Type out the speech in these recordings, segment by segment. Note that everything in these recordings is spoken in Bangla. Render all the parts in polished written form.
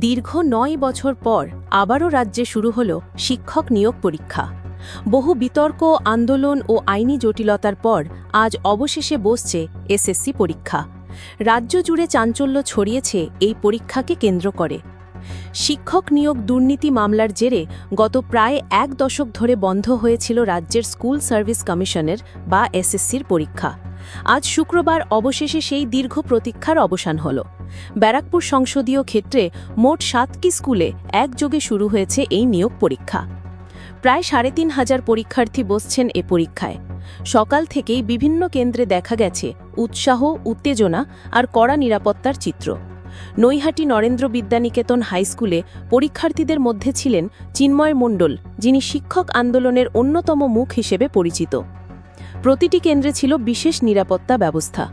দীর্ঘ ৯ বছর পর আবারও রাজ্যে শুরু হল শিক্ষক নিয়োগ পরীক্ষা। বহু বিতর্ক, আন্দোলন ও আইনি জটিলতার পর আজ অবশেষে বসছে এসএসসি পরীক্ষা। রাজ্য জুড়ে চাঞ্চল্য ছড়িয়েছে এই পরীক্ষাকে কেন্দ্র করে। শিক্ষক নিয়োগ দুর্নীতি মামলার জেরে গত প্রায় ১ দশক ধরে বন্ধ হয়েছিল রাজ্যের স্কুল সার্ভিস কমিশনের বা এসএসসির পরীক্ষা। আজ শুক্রবার অবশেষে সেই দীর্ঘ প্রতীক্ষার অবসান হল। ব্যারাকপুর সংসদীয় ক্ষেত্রে মোট ৭টি স্কুলে একযোগে শুরু হয়েছে এই নিয়োগ পরীক্ষা। প্রায় ৩,৫০০ পরীক্ষার্থী বসছেন এ পরীক্ষায়। সকাল থেকেই বিভিন্ন কেন্দ্রে দেখা গেছে উৎসাহ, উত্তেজনা আর কড়া নিরাপত্তার চিত্র। নৈহাটি নরেন্দ্র বিদ্যানিকেতন হাইস্কুলে পরীক্ষার্থীদের মধ্যে ছিলেন চিন্ময় মণ্ডল, যিনি শিক্ষক আন্দোলনের অন্যতম মুখ হিসেবে পরিচিত। প্রতিটি কেন্দ্রে ছিল বিশেষ নিরাপত্তা ব্যবস্থা।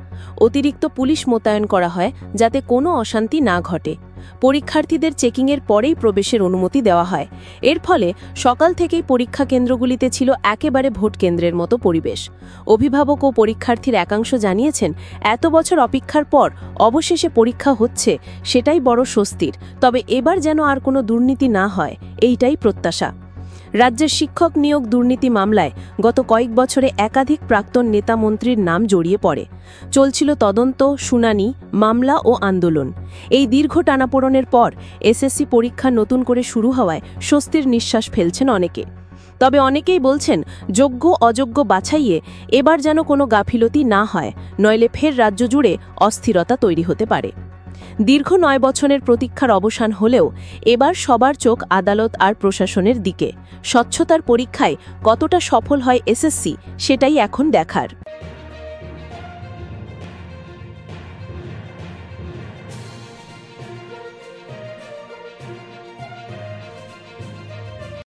অতিরিক্ত পুলিশ মোতায়েন করা হয় যাতে কোনো অশান্তি না ঘটে। পরীক্ষার্থীদের চেকিংয়ের পরেই প্রবেশের অনুমতি দেওয়া হয়। এর ফলে সকাল থেকেই পরীক্ষা কেন্দ্রগুলিতে ছিল একেবারে ভোট কেন্দ্রের মতো পরিবেশ। অভিভাবক ও পরীক্ষার্থীর একাংশ জানিয়েছেন, এত বছর অপেক্ষার পর অবশেষে পরীক্ষা হচ্ছে, সেটাই বড় স্বস্তির। তবে এবার যেন আর কোনো দুর্নীতি না হয়, এইটাই প্রত্যাশা। রাজ্যের শিক্ষক নিয়োগ দুর্নীতি মামলায় গত কয়েক বছরে একাধিক প্রাক্তন নেতা মন্ত্রীর নাম জড়িয়ে পড়ে। চলছিল তদন্ত, শুনানি, মামলা ও আন্দোলন। এই দীর্ঘ টানাপোড়েনের পর এসএসসি পরীক্ষা নতুন করে শুরু হওয়ায় স্বস্তির নিঃশ্বাস ফেলছেন অনেকে। তবে অনেকেই বলছেন, যোগ্য অযোগ্য বাছাইয়ে এবার যেন কোনো গাফিলতি না হয়, নইলে ফের রাজ্য জুড়ে অস্থিরতা তৈরি হতে পারে। দীর্ঘ ৯ বছরের প্রতীক্ষার অবসান হলেও এবার সবার চোখ আদালত আর প্রশাসনের দিকে। স্বচ্ছতার পরীক্ষায় কতটা সফল হয় এসএসসি, সেটাই এখন দেখার।